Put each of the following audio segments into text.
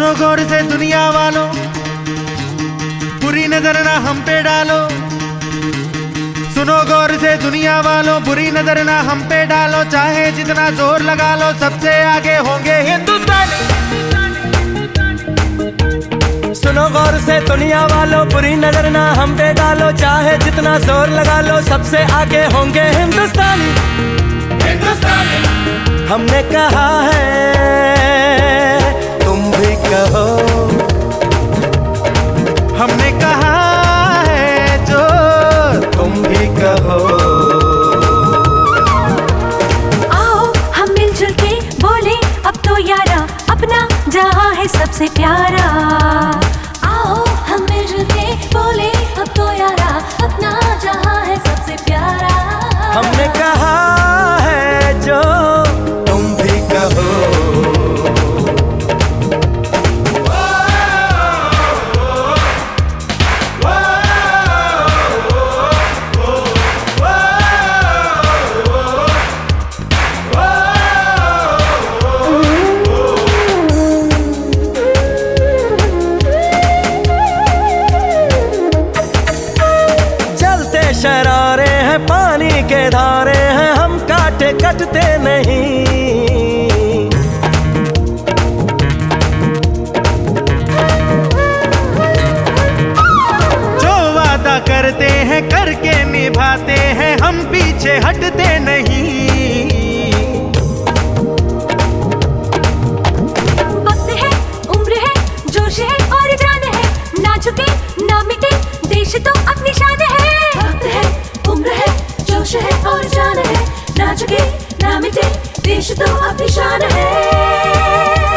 सुनो गौर से दुनिया वालों, बुरी नजर ना हम पे डालो। सुनो गौर से दुनिया वालों, बुरी नजर ना हम पे डालो। चाहे जितना जोर लगा लो, सबसे आगे होंगे हिंदुस्तानी। सुनो गौर से दुनिया वालों, बुरी नजर ना हम पे डालो। चाहे जितना जोर लगा लो, सबसे आगे होंगे हिंदुस्तानी। हमने कहा है, तुम भी कहो। हमने कहा है जो तुम भी कहो। आओ हम मिलजुल के बोले अब तो यारा, अपना जहां है सबसे प्यारा। आओ हम मिलजुल के बोले अब तो यारा, अपना जहां है सबसे प्यारा। हमने कहा है जो तुम भी कहो। जलते शरारे हैं, पानी के धारे हैं, हम काटे कटते नहीं। जो वादा करते हैं करके निभाते हैं, हम पीछे हटते नहीं। वक्त है, उम्र है, जोश है और जान है, ना झुके ना मिटे देश तो अपनी शान है। वक्त है, उम्र है, जोश है और जान है, ना झुके ना मिटे देश तो अपनी शान है।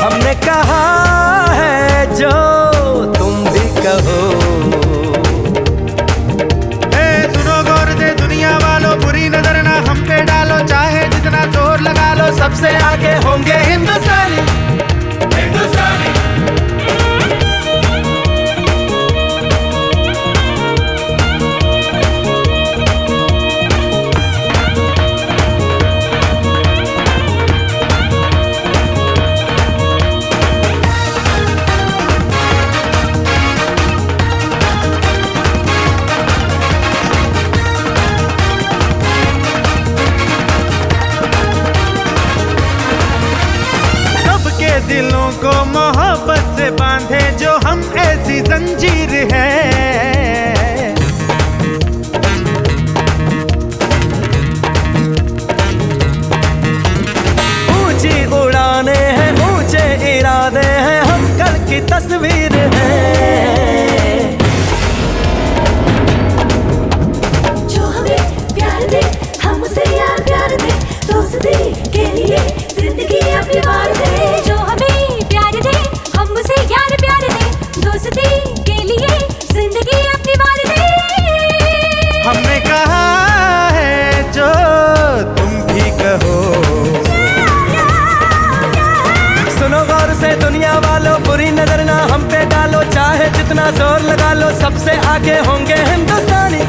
हमने कहा है जो तुम भी कहो। सुनो गौर से दुनिया वालों, बुरी नजर ना हम पे डालो। चाहे जितना जोर लगा लो, सबसे आगे होंगे हिंदुस्तानी। दिलों को मोहब्बत से बांधे जो हम ऐसी जंजीर है। ऊंची उड़ाने हैं, ऊंचे इरादे हैं, हम कल की तस्वीर है। जो हमें प्यार दे, हम उसे यार प्यार दे, दोस्ती के लिए जिंदगी अपनी वार दे। जो हमें प्यार दे, हम उसे यार प्यार दे, दोस्ती के लिए जिंदगी अपनी वार दे। हमने कहा है जो तुम भी कहो। सुनो गौर से दुनिया वालों, बुरी नजर ना हम पे डालो। चाहे जितना जोर लगा लो, सबसे आगे होंगे हिंदुस्तानी।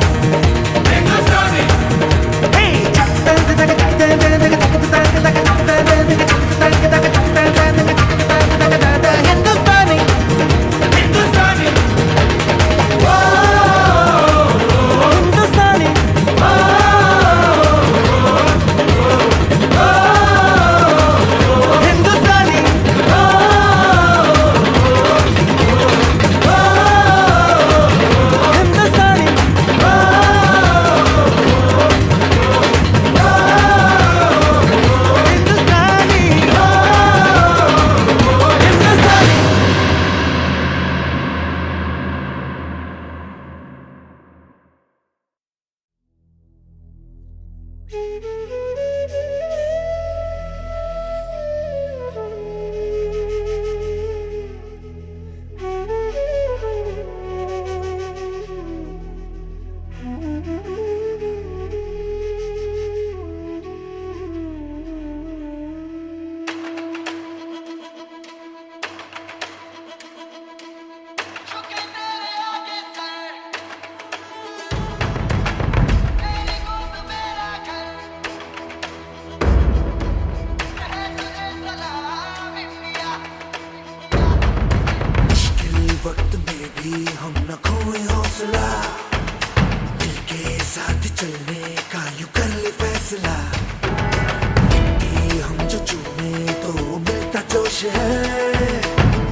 खामोश है,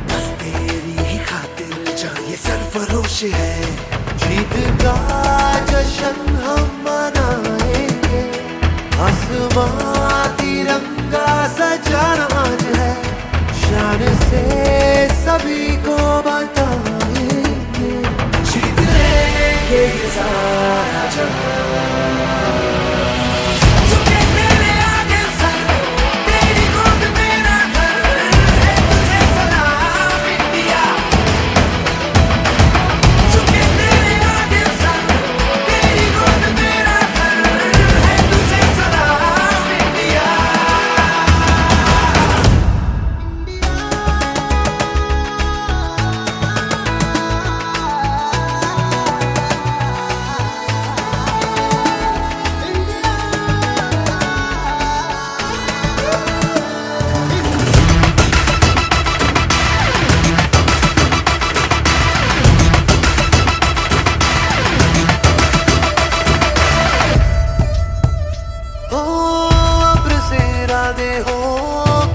बस तेरी ही खातिर जान ये सरफरोश है। जीत का जश्न हम मनाएंगे, आसमां तिरंगा सजाना आज है, शान से सभी को बताएंगे, जीत लेंगे ये सारा जहां।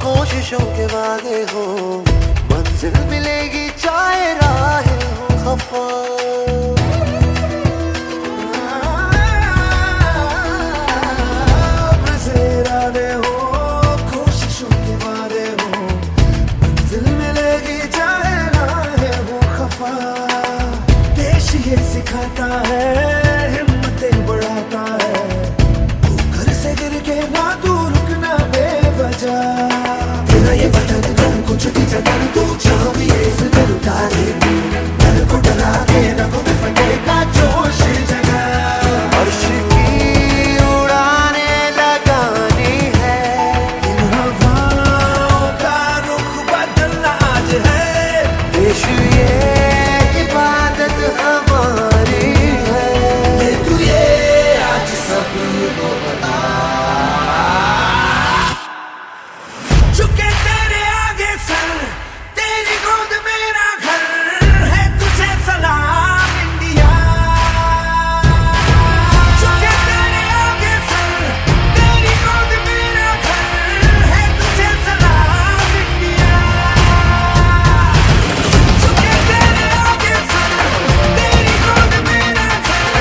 कोशिशों के वादे हो, मंजिल मिलेगी चाहे राहें हो खफा। इरादे हो, कोशिशों के वादे हो, मंजिल मिलेगी चाहे राहें हो खफा। देश ये सिखाता है, हिम्मतें बढ़ाता है, तू घर से गिर के ना तू रुकना बेवजह। ये वतन कर कुछ भी जगह तू चाहे इस दिल उतारे, दिल को डरा के रगों में फटेगा जोश जगा। अर्श की उड़ाने लगानी है, इन हवाओं का रुख बदलना आज है, देश ये इबादत हमारी है। ये तू ये आज सबको बता, चुके तेरे आगे सर, तेरी गोद मेरा घर है, तुझे सलाम इंडिया। चुके तेरे आगे सर, तेरी गोद मेरा घर है, तुझे सलाम इंडिया। चुके तेरे आगे सर, तेरी गोद मेरा घर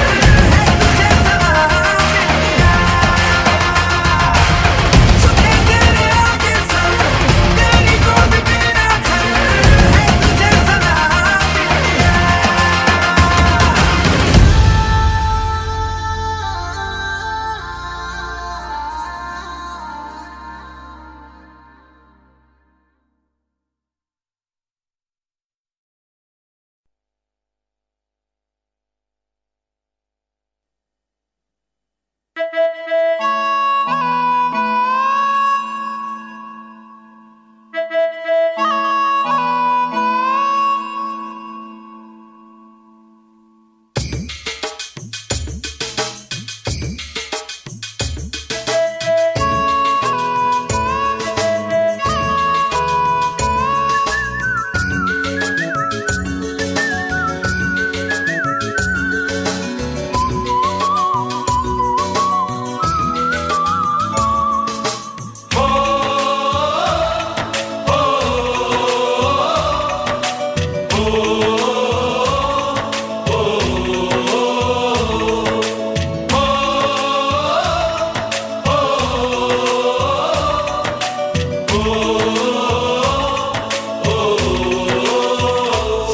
है, तुझे सलाम इंडिया। चुके तेरे आगे सर, तेरी गोद मेरा घर है, तुझे सलाम इंडिया।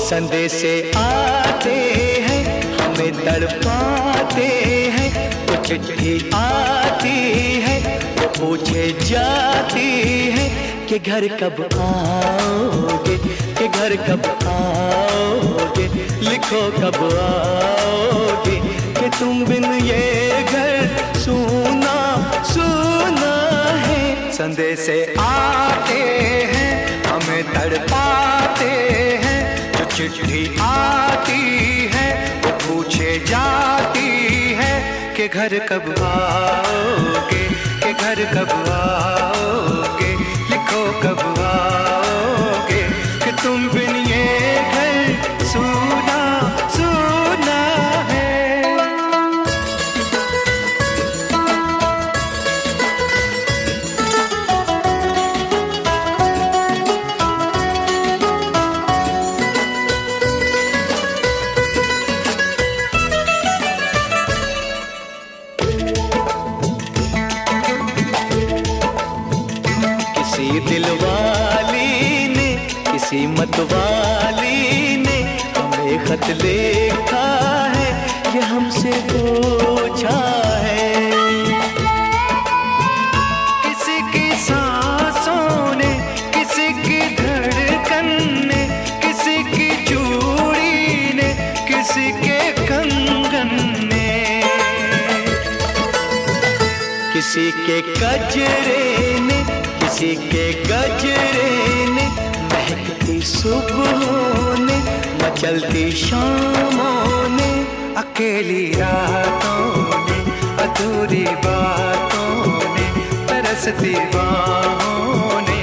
संदेशे आते हैं, हमें तड़पाते हैं, कुछ चिट्ठी आती है, वो पूछे जाती है कि घर कब आओगे, कि घर कब आओगे, लिखो कब आओगे, कि तुम बिन ये घर सूना सूना है। संदेशे आते हैं, हमें तड़पाते हैं, चिट्ठी आती है, वो पूछे जाती है कि घर कब आओगे, कि घर कब आओगे, लिखो कब आओगे, कि तुम बिन ये घर सूना सूना है। मतवाली ने हमें खत लिखा है, ये हमसे पूछा है। किसी की सांसों ने, किसी की धड़कन ने, किसी की चूड़ी ने, किसी के कंगन ने, किसी के गजरे ने, किसी के गजरे ने, महकती सुबहों ने, मचलती शामों ने, अकेली रातों ने, अधूरी बातों ने, तरसती बाहों ने,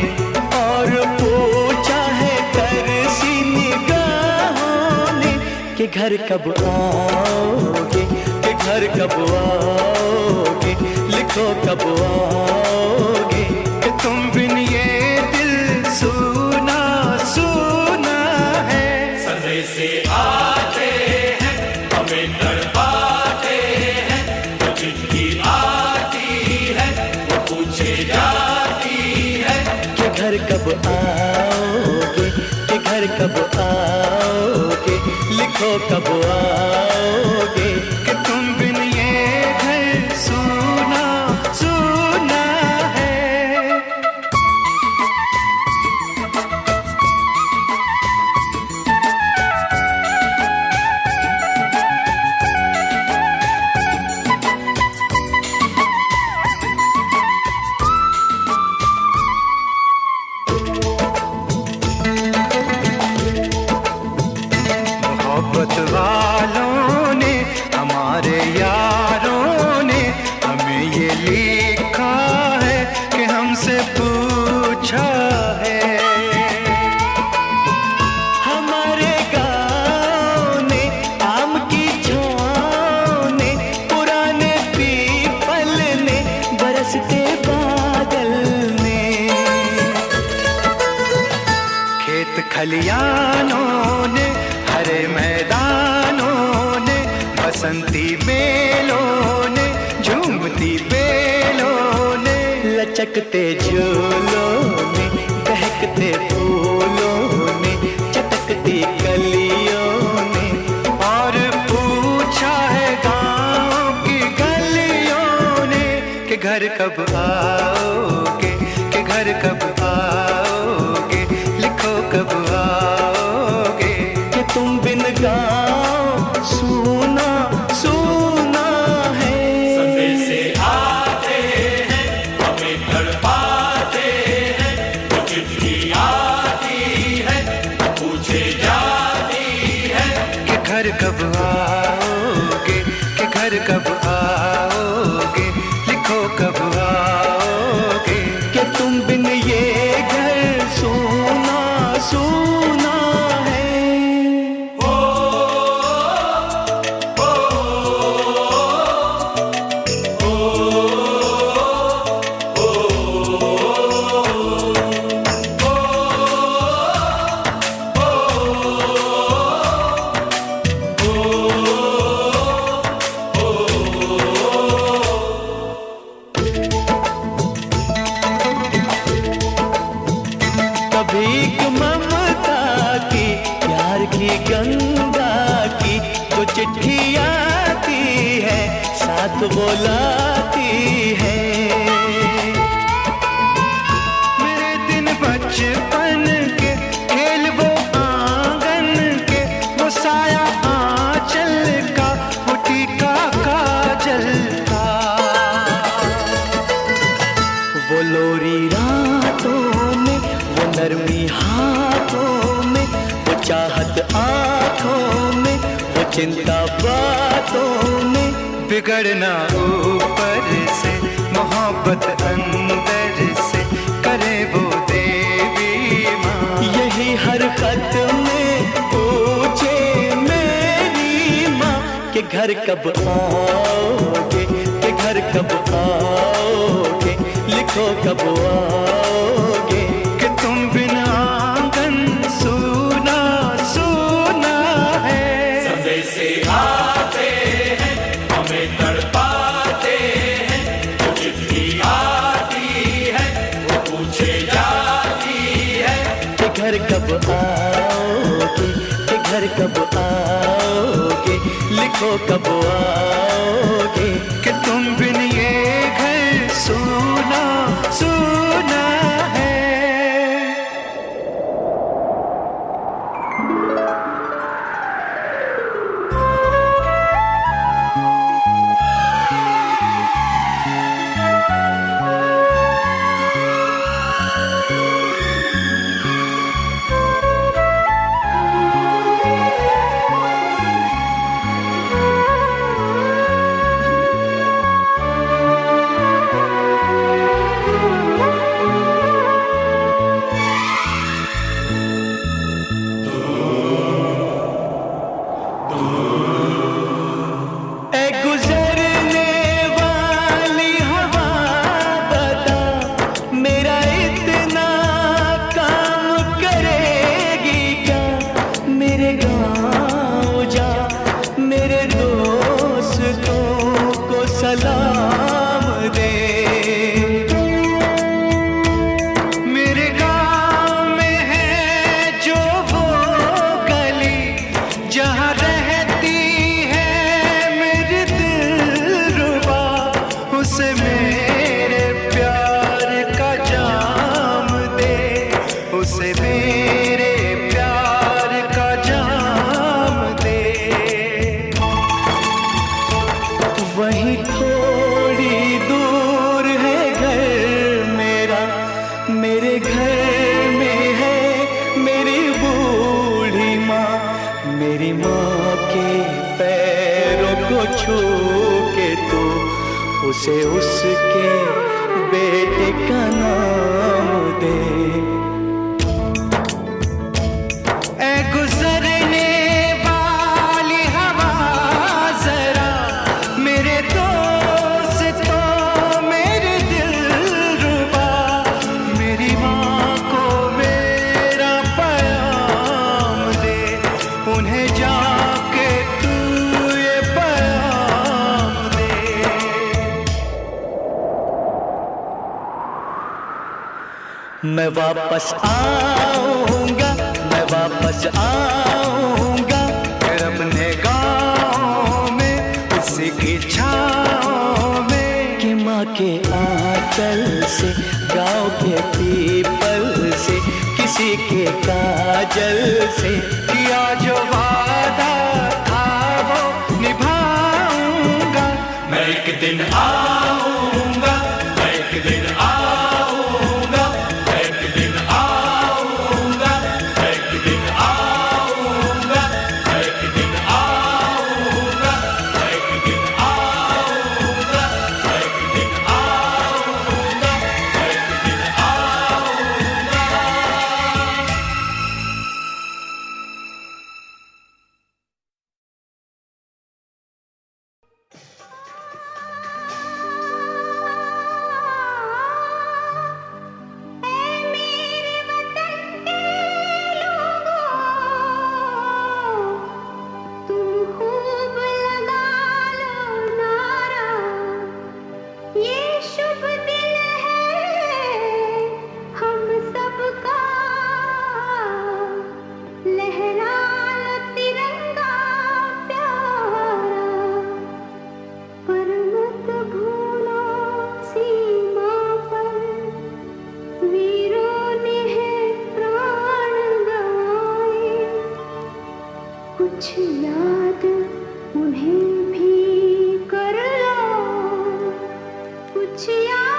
और पूछा है तरसी निगाहों ने कि घर कब आओगे, कि घर कब आओगे, लिखो कब आओगे। कि तुम बिन ये दिल सूना सूना है। सदे से आते हैं हमें तड़पाते हैं, वो चिट्ठी आती है वो पूछे जाती है कि घर कब आओगे, कि घर कब आओगे, लिखो कब आओगे। कि तुम बिन ये घर सूना सूना है। मोहब्बत वालों ने, हमारे यारों ने हमें ये लिखा है कि हमसे पूछा है। हमारे गाँव ने, आम की छाँव ने, पुराने पीपल ने, बरसते बादल ने, खेत खलियानों ने, हरे मैदानों ने, बसंती बेलों ने, झूमती बेलों ने, लचकते झूलों ने, बहकते फूलों ने, चटकती कलियों ने, और पूछा है गाँव की गलियों ने कि घर कब आओगे, कि घर कब आओगे, लिखो कब आओगे। कि तुम बिन गाँव सूना सूना है। सदे से आते हैं हमें तड़पाते हैं, वो चिट्ठी आती है वो पूछे जाती है कि घर कब आओगे, कि घर कब आओगे, लिखो कब आओगे। कि तुम बिन ये घर सूना सूना है। भीख ममता की, प्यार की गंगा की, तो चिट्ठी आती है साथ बुलाती है। मेरे दिन बचपन के खेल वो आंगन के, वो साया आंचल का, वो टीका काजल का, वो लोरी रातों में, वो नरमी हाथों में, वो चाहत आँखों में, वो चिंता बातों में, बिगड़ना ऊपर से, मोहब्बत अंदर से, करे वो देवी माँ। यही हर खत में पूछे मेरी माँ कि घर कब आओगे, कि घर कब आओगे, लिखो कब आओगे। कि तुम बिना आंगन सूना सूना है। सदे से आते हैं हमें तड़पाते हैं, वो चिट्ठी आती है वो पूछे जाती है कि घर कब आ घर कब आओगे, लिखो कब आओगे कि तुम बिन ये घर सूना सूना है। सलाम दे। मेरे गाँव में है जो वो गली जहाँ रहती है मेरी दिलरुबा, उसे मेरे प्यार का जाम दे, उसे मेरे प्यार का जाम दे। वहीं थोड़ी दूर है घर मेरा, मेरे घर में है मेरी बूढ़ी माँ, मेरी माँ के पैरों को छू के तू उसे उसके बेटे का नाम दे। ऐ गुजरने वाली हवा जरा मेरे दोस्तों मेरे दिलरुबा, मेरी माँ को मेरा पैगाम दे, उन्हें जाके तू ये पैगाम दे। मैं वापस आऊंगा, मैं वापस आऊंगा फिर अपने गाँव में उसी की छाँव में, कि माँ के आंचल से, गाँव के पीपल से, किसी के काजल से किया जो वादा था वो निभाऊंगा। मैं एक दिन आऊंगा, मैं एक दिन आऊंगा, मैं एक दिन आऊंगा, मैं एक दिन आऊंगा, मैं एक दिन आऊंगा, मैं एक दिन आऊंगा, मैं एक दिन आऊंगा, मैं एक दिन आऊंगा। तुम खूब लगा लो नारा, ये शुभ दिन है हम सबका, लहरा लो तिरंगा प्यारा, पर मत भूलो सीमा पर वीरों ने है प्राण गंवाए, कुछ याद उन्हें भी कर लो, कुछ याद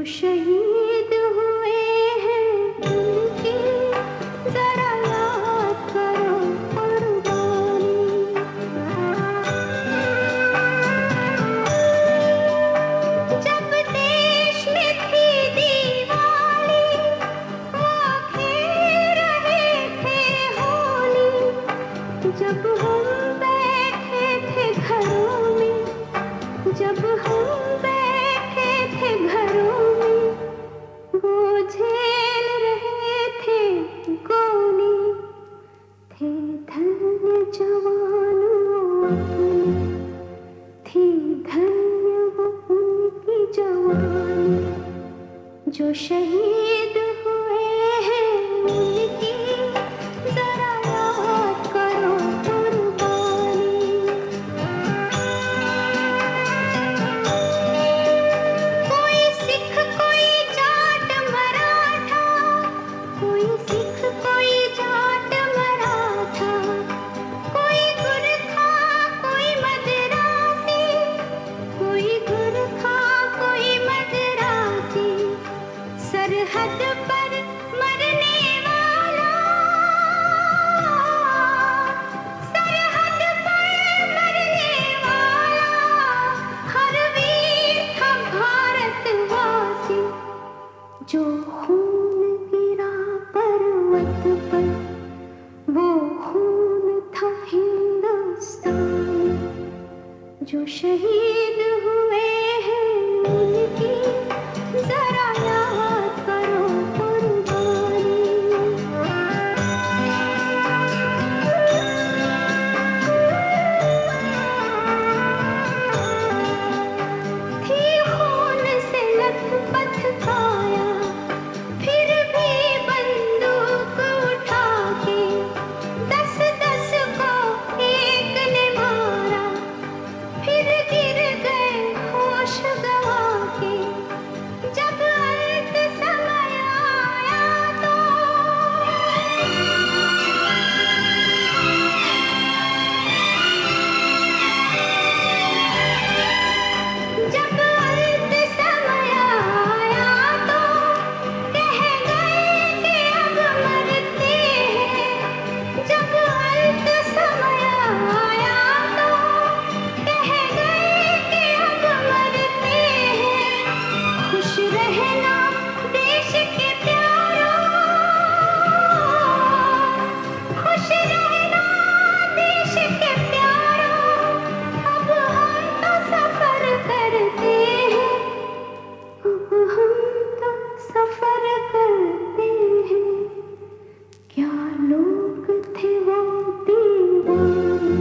जो शहीद हुए हैं उनकी जरा याद करो कुर्बानी। जब देश में थी दीवाली वो खेल रहे थे होली, जब हम बैठे थे घरों में, जब हम बैठे थे घरों में, वो झेल रहे थे गोली। थे धन्य जवानों अपने, थी धन्य वो उनकी जवानी। जो शहीद हुए हैं उनकी जरा याद करो कुर्बानी। कोई सिख कोई जाट मराठा, कोई सिख कोई जाट मराठा, कोई गुरखा कोई मदरासी, कोई गुरखा कोई मदरासी। सरहद पर मरने वाला, सरहद पर मरने वाला, हर वीर था भारतवासी। जो खून गिरा पर्वत पर वो खून था हिंदुस्तानी। जो शहीद हुए हैं उनकी जरा याद करो कुर्बानी। थी खून से लथपथ काया, फिर भी बंदूक उठा के 10-10 को एक ने मारा, फिर गिर गए होश गवा के। जब अंत समय आया तो जब अंत समय आया तो कह गए कि अब मरते हैं। जब अंत समय आया तो कह गए कि अब मरते हैं। खुश रहना देश के प्यारों, खुश रहना देश के प्यारों। अब हम तो सफर करते हैं, अब हम तो सफर करते हैं। क्या लोग थे वो दीवाने,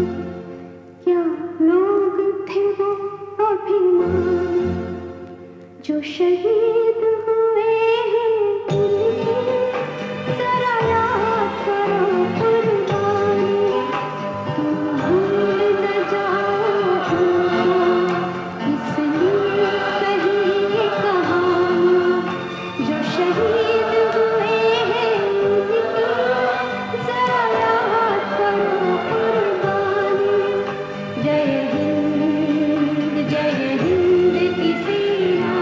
क्या लोग थे वो अभिमानी। जो शहीद हुए हैं उनकी जरा याद करो कुर्बानी। तुम भूल न जाओ उनको, इसलिए कही ये कहानी। जो शहीद हुए हैं उनकी जरा याद करो कुर्बानी। जय हिंद की सेना।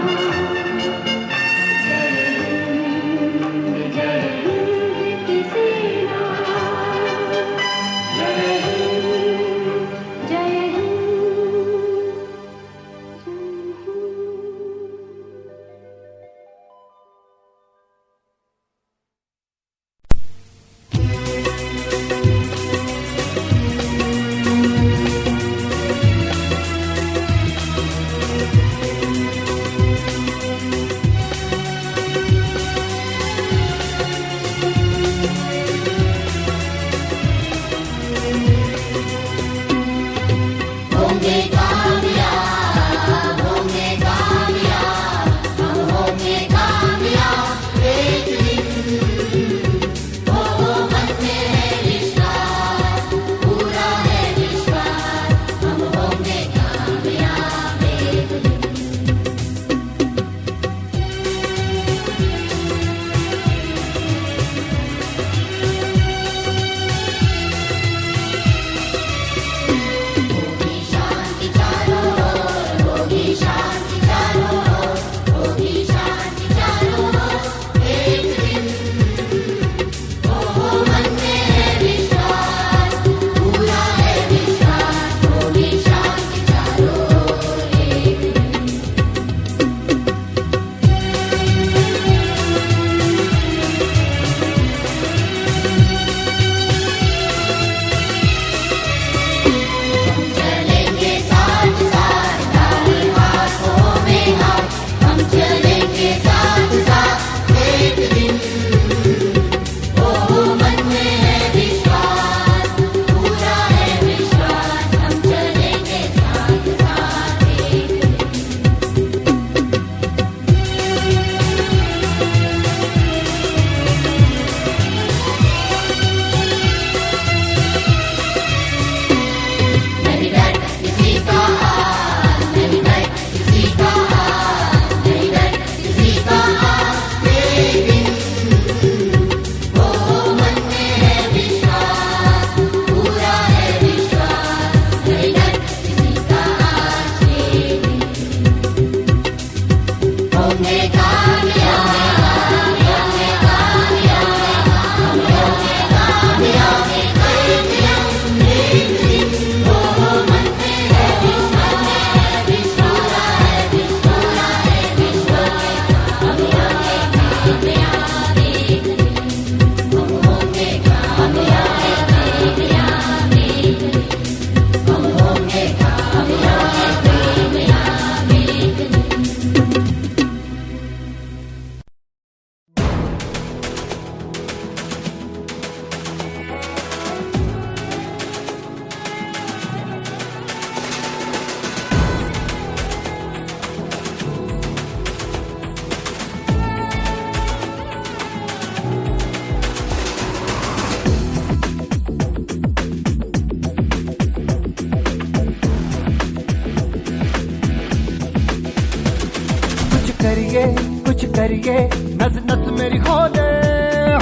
करिए नस नस मेरी खोले,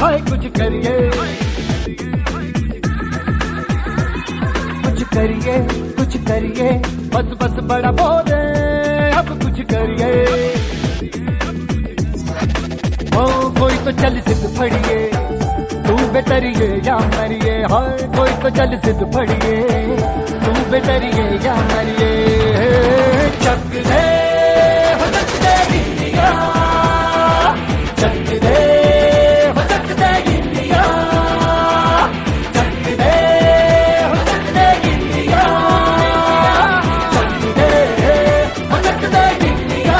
हाय कुछ करिए बस बस बड़ा बोले, अब कुछ करिए। ओ कोई तो चल सिद्ध फड़िए, तू बेतरिए या मरिए, हाय कोई तो चल सिद्ध फड़िए, तू बेतरिए या मरिए। चक दे हो चक दे गिल्लिया, चक दे हो चक दे गिल्लिया, चक दे हो चक दे गिल्लिया, चक दे हो चक दे गिल्लिया।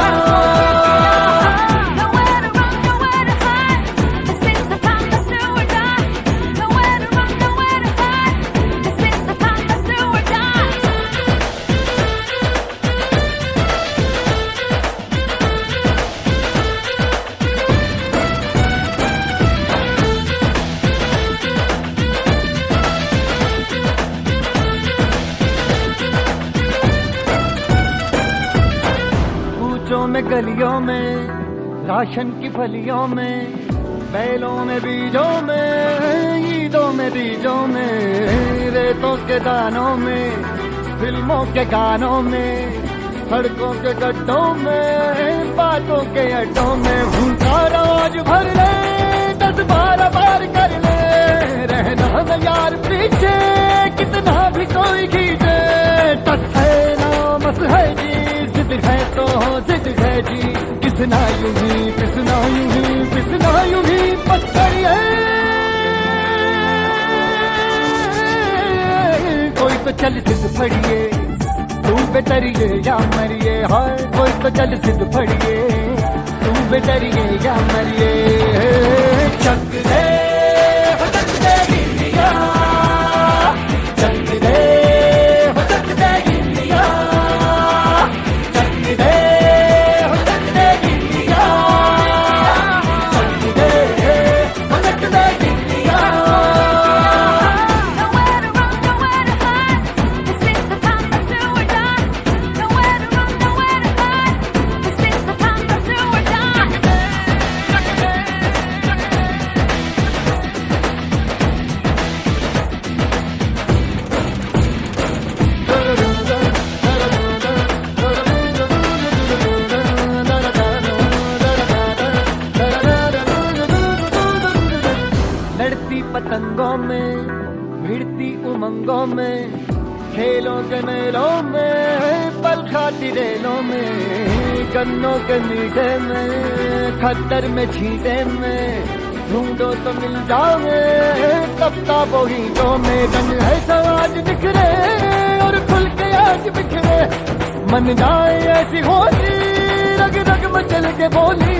Nowhere to run, nowhere to hide. This is the time, let's do or die. Nowhere to run, nowhere to hide. This is the time, let's do or die. कूचों में गलियों में, राशन की फलियों में, बैलों में बीजों में, ईदों में बीजों में, रेतों के दानों में, फिल्मों के गानों में, सड़कों के गड्ढों में, बातों के अड्डों में, भूखा रोज भर ले, 10-12 बार कर ले, रहना न यार पीछे, कितना भी कोई खींचे, टस है ना मस है जी, जिद है तो जिद है जी, किसना यूं ही पिसना यूं ही पिसना यूं ही बस करिए। कोई तो चल सिद्ध फड़िए, तू बेतरिए या मरिए, हाय कोई तो चल सिद्ध फड़िए, तू बेतरिए या मरिए। चक दे हो चक दे गिल्लिया, चक दे हो चक दे गिल्लिया, चक दे हो चक दे गिल्लिया, चक दे हो चक दे गिल्लिया। Nowhere to run, nowhere to hide. This is the time, let's do or die. Nowhere to run, nowhere to hide. This is the time, let's do or die. लड़ती पतंगों में, भिड़ती उमंगों में, खेलों के मेलों में, पल खाती रेलों में, गन्नों के मीठे में, खद्दर में छींटे में, ढूंढो तो मिल जाओगे, तबता बोहीटों में, रंग है समाज बिखरे और खुल के आज बिखरे, मन जाए ऐसी होली, रग रग मचल के बोली,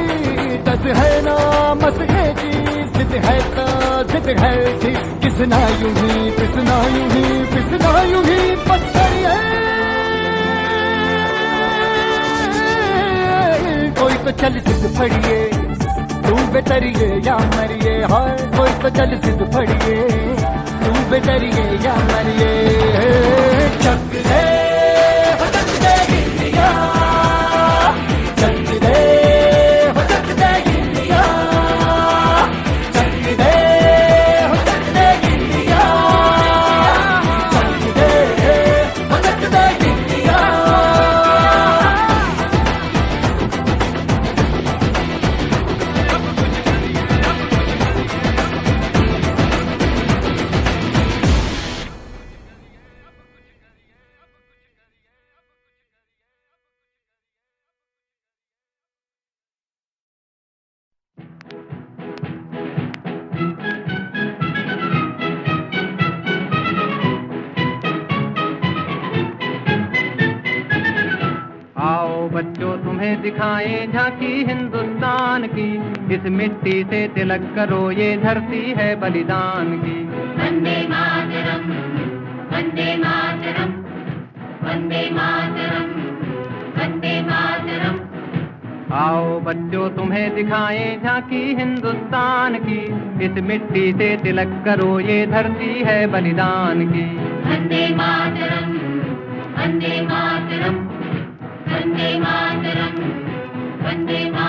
दस है ना मस है जी, जिद है तो जिद है जी, किसना यूं ही पिसना यूं ही पिसना यूं ही बस करिए। कोई तो चल सिद्ध फड़िए, तू बेतरिए या मरिए, हाय कोई तो चल सिद्ध फड़िए, तू बेतरिए या मरिए। चक दे हो चक दे गिल्लिया, चक दे हो चक दे गिल्लिया, चक दे हो चक दे गिल्लिया, चक दे हो चक दे गिल्लिया। आओ बच्चों तुम्हें दिखाएं झांकी हिंदुस्तान की, इस मिट्टी से तिलक करो ये धरती है बलिदान की। वंदे मातरम, वंदे मातरम, वंदे मातरम, वंदे मातरम। आओ बच्चों तुम्हें दिखाएं झांकी हिंदुस्तान की, इस मिट्टी से तिलक करो ये धरती है बलिदान की। वंदे मातरम, वंदे मातरम, वंदे मातरम, वंदे मातरम।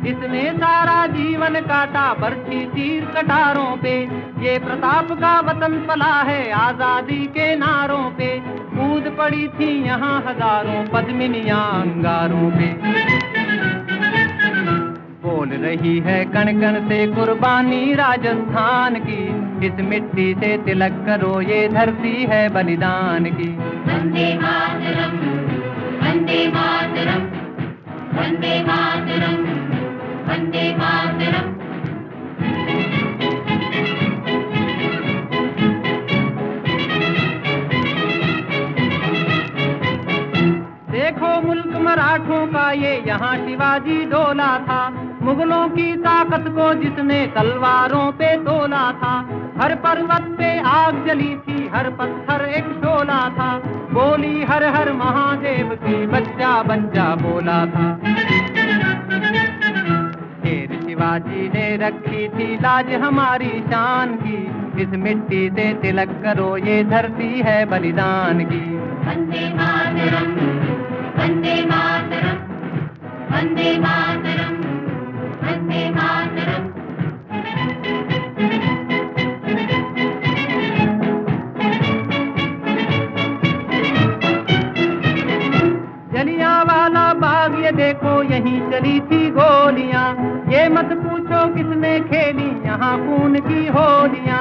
इसने सारा जीवन काटा बरछी तीर कटारों पे, ये प्रताप का वतन पला है आजादी के नारों पे। कूद पड़ी थी यहाँ हजारों पद्मिनियां अंगारों पे। बोल रही है कण कण से कुर्बानी राजस्थान की, इस मिट्टी से तिलक करो ये धरती है बलिदान की। वंदे मातरम, वंदे मातरम, वंदे मातरम, वंदे मातरम। देखो मुल्क मराठों का ये यहाँ शिवाजी डोला था, मुगलों की ताकत को जिसने तलवारों पे तोला था। हर पर्वत पे आग जली थी, हर पत्थर एक शोला था, बोली हर हर महादेव की बच्चा बच्चा बोला था। शेर शिवाजी ने रखी थी लाज हमारी शान की, इस मिट्टी से तिलक करो ये धरती है बलिदान की। वंदे मातरम, वंदे मातरम, वंदे मातरम, वंदे मातरम। जलियांवाला बाग ये देखो यहीं चली थी गोलियां, ये मत पूछो किसने खेली यहाँ खून की होलियां।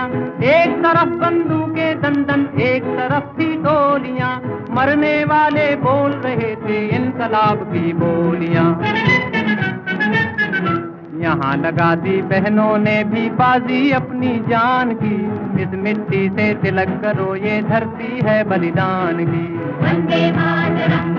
एक तरफ बंदूकें दंदन एक तरफ थी गोलियां, मरने वाले बोल रहे थे इनकलाब की बोलियां। यहाँ लगा दी बहनों ने भी बाजी अपनी जान की, इस मिट्टी से तिलक करो ये धरती है बलिदान की। वंदे मातरम,